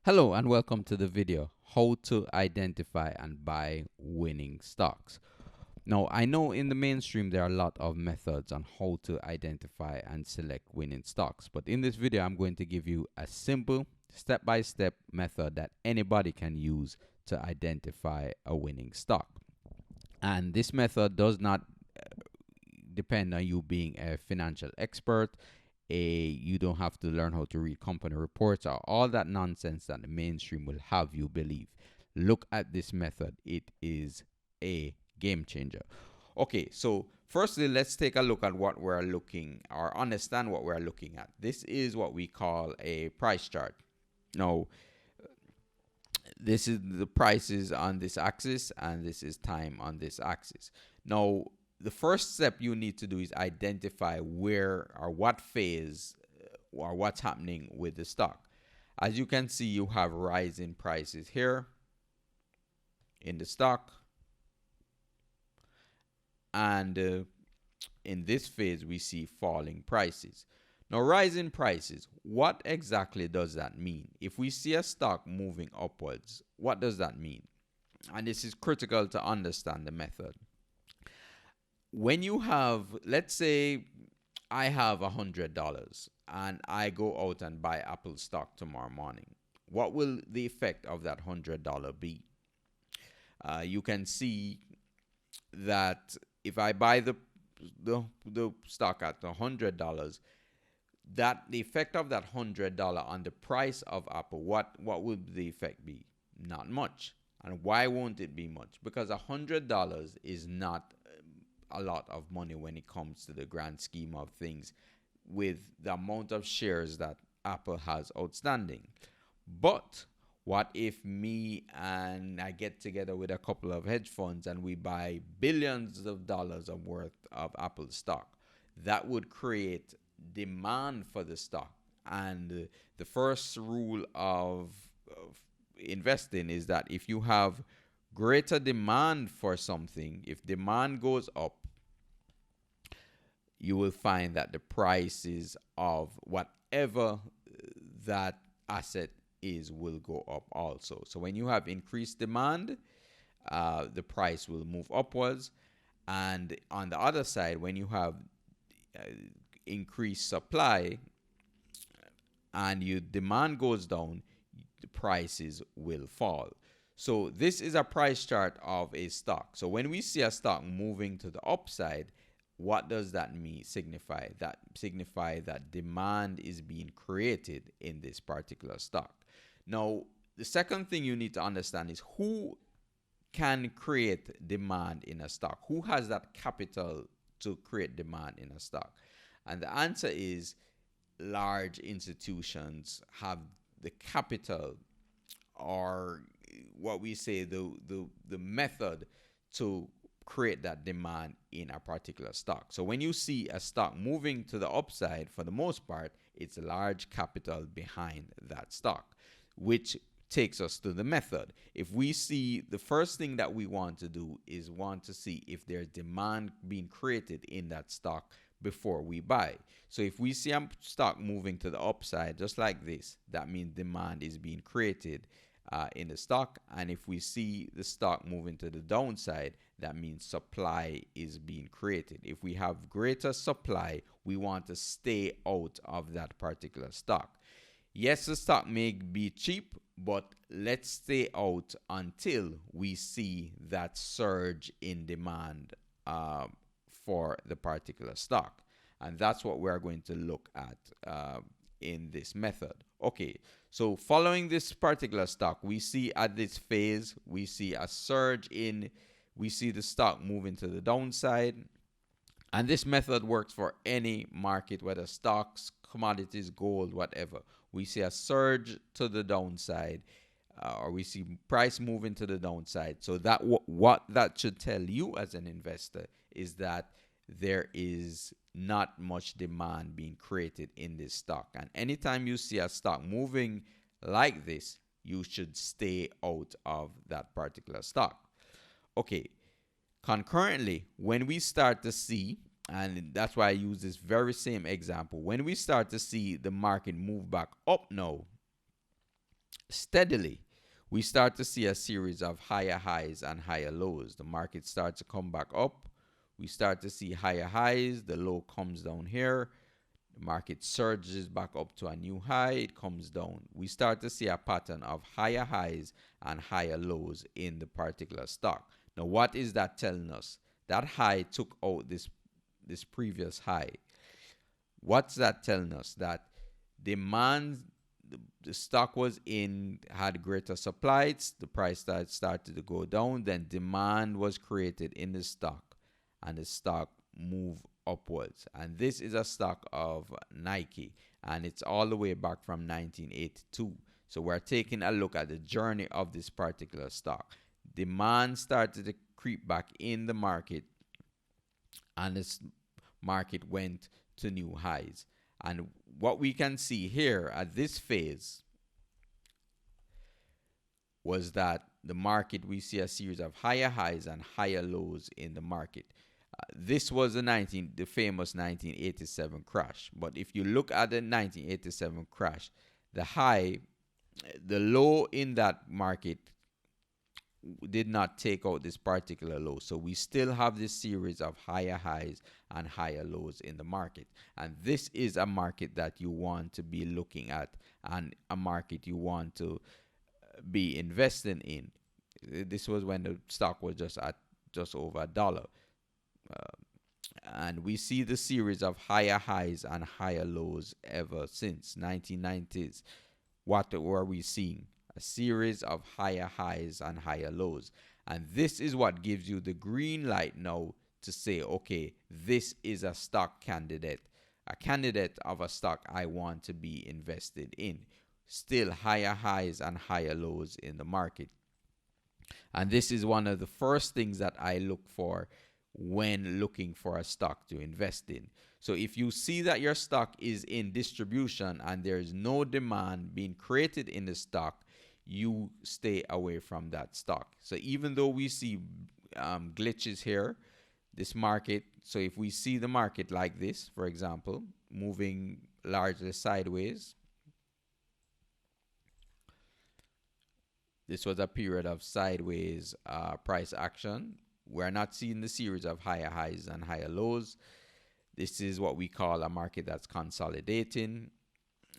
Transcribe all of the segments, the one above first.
Hello and welcome to the video, how to identify and buy winning stocks. Now, I know in the mainstream there are a lot of methods on how to identify and select winning stocks, but in this video I'm going to give you a simple step-by-step method that anybody can use to identify a winning stock. And this method does not depend on you being a financial expert. You don't have to learn how to read company reports or all that nonsense that the mainstream will have you believe. Look at this method. It is a game changer. Okay, so firstly, let's take a look at what we're looking or understand what we're looking at. This is what we call a price chart. Now, this is the prices on this axis and this is time on this axis. Now, the first step you need to do is identify where or what phase or what's happening with the stock. As you can see, you have rising prices here in the stock, and in this phase we see falling prices. Now, rising prices, what exactly does that mean? If we see a stock moving upwards, what does that mean? And this is critical to understand the method. When you have, let's say I have $100 and I go out and buy Apple stock tomorrow morning, what will the effect of that $100 be? You can see that if I buy the stock at $100, that the effect of that $100 on the price of Apple, what would the effect be? Not much. And why won't it be much? Because $100 is not a lot of money when it comes to the grand scheme of things with the amount of shares that Apple has outstanding. But what if me and I get together with a couple of hedge funds and we buy billions of dollars of worth of Apple stock? That would create demand for the stock. And the first rule of investing is that if you have greater demand for something, if demand goes up, you will find that the prices of whatever that asset is will go up also. So when you have increased demand, the price will move upwards. And on the other side, when you have increased supply and your demand goes down, the prices will fall. So this is a price chart of a stock. So when we see a stock moving to the upside, what does that mean? Signify that demand is being created in this particular stock. Now, the second thing you need to understand is who can create demand in a stock? Who has that capital to create demand in a stock? And the answer is large institutions have the capital, or what we say the method to create that demand in a particular stock. So when you see a stock moving to the upside, for the most part, it's a large capital behind that stock, which takes us to the method. If we see, the first thing that we want to do is want to see if there's demand being created in that stock before we buy. So if we see a stock moving to the upside just like this, that means demand is being created in the stock. And if we see the stock moving to the downside, that means supply is being created. If we have greater supply, we want to stay out of that particular stock. Yes, the stock may be cheap, but let's stay out until we see that surge in demand for the particular stock. And that's what we're going to look at in this method. Okay, so following this particular stock, we see at this phase, we see a surge in, we see the stock moving to the downside. And this method works for any market, whether stocks, commodities, gold, whatever. We see a surge to the downside, or we see price moving to the downside. So that what that should tell you as an investor is that there is not much demand being created in this stock. And anytime you see a stock moving like this, you should stay out of that particular stock. Okay, concurrently, when we start to see, and that's why I use this very same example, when we start to see the market move back up now, steadily, we start to see a series of higher highs and higher lows. The market starts to come back up. We start to see higher highs. The low comes down here. The market surges back up to a new high. It comes down. We start to see a pattern of higher highs and higher lows in the particular stock. Now, what is that telling us? That high took out this previous high. What's that telling us? That demand, the stock was in, had greater supply, the price started to go down, then demand was created in the stock, and the stock moved upwards. And this is a stock of Nike, and it's all the way back from 1982. So we're taking a look at the journey of this particular stock. Demand started to creep back in the market, and this market went to new highs. And what we can see here at this phase was that the market, we see a series of higher highs and higher lows in the market. This was the famous 1987 crash. But if you look at the 1987 crash, the low in that market did not take out this particular low. So we still have this series of higher highs and higher lows in the market. And this is a market that you want to be looking at, and a market you want to be investing in. This was when the stock was just over $1. And we see the series of higher highs and higher lows ever since 1990s. What were we seeing? A series of higher highs and higher lows. And this is what gives you the green light now to say, okay, this is a stock candidate, a candidate of a stock I want to be invested in. Still higher highs and higher lows in the market. And this is one of the first things that I look for when looking for a stock to invest in. So if you see that your stock is in distribution and there is no demand being created in the stock, you stay away from that stock. So even though we see glitches here, this market, so if we see the market like this, for example, moving largely sideways, this was a period of sideways price action. We're not seeing the series of higher highs and higher lows. This is what we call a market that's consolidating.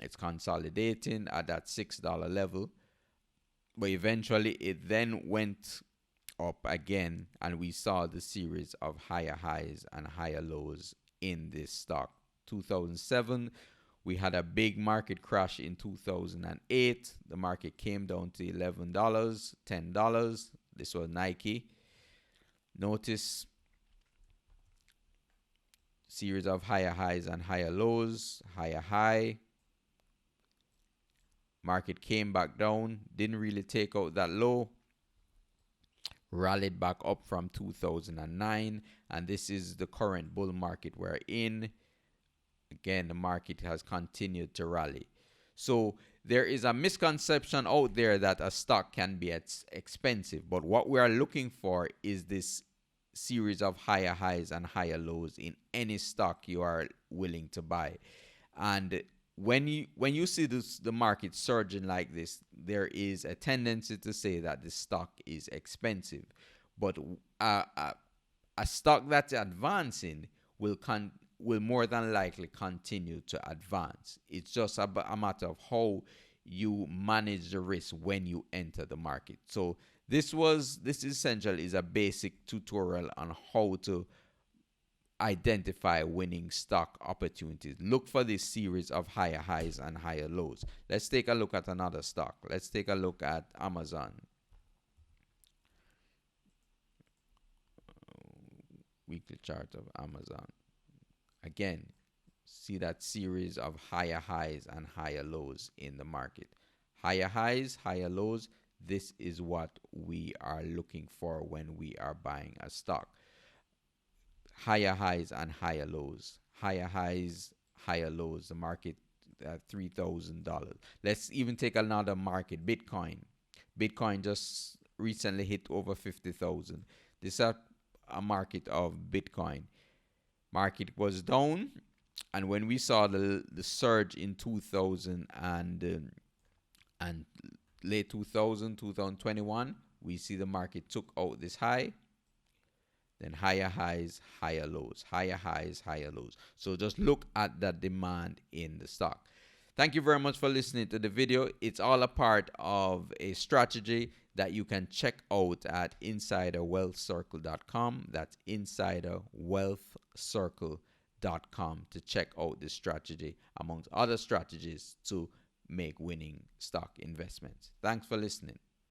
It's consolidating at that $6 level. But eventually it then went up again, and we saw the series of higher highs and higher lows in this stock. 2007, we had a big market crash in 2008. The market came down to $11, $10. This was Nike. Notice series of higher highs and higher lows, higher high. Market came back down, didn't really take out that low, rallied back up from 2009, and this is the current bull market we're in. Again, the market has continued to rally. So there is a misconception out there that a stock can be expensive, but what we are looking for is this series of higher highs and higher lows in any stock you are willing to buy. And when you see the market surging like this, there is a tendency to say that the stock is expensive. But a stock that's advancing will more than likely continue to advance. It's just a matter of how you manage the risk when you enter the market. So this essentially is a basic tutorial on how to identify winning stock opportunities. Look for this series of higher highs and higher lows. Let's take a look at another stock. Let's take a look at Amazon. Weekly chart of Amazon. Again, see that series of higher highs and higher lows in the market. Higher highs, higher lows. This is what we are looking for when we are buying a stock. Higher highs and higher lows. Higher highs, higher lows. The market at $3,000. Let's even take another market, Bitcoin. Bitcoin just recently hit over 50,000. This is a market of Bitcoin. Market was down, and when we saw the surge in 2000 and late 2000, 2021, we see the market took out this high, then higher highs, higher lows, higher highs, higher lows. So just look at the demand in the stock. Thank you very much for listening to the video. It's all a part of a strategy that you can check out at insiderwealthcircle.com. That's insiderwealthcircle.com to check out this strategy amongst other strategies to make winning stock investments. Thanks for listening.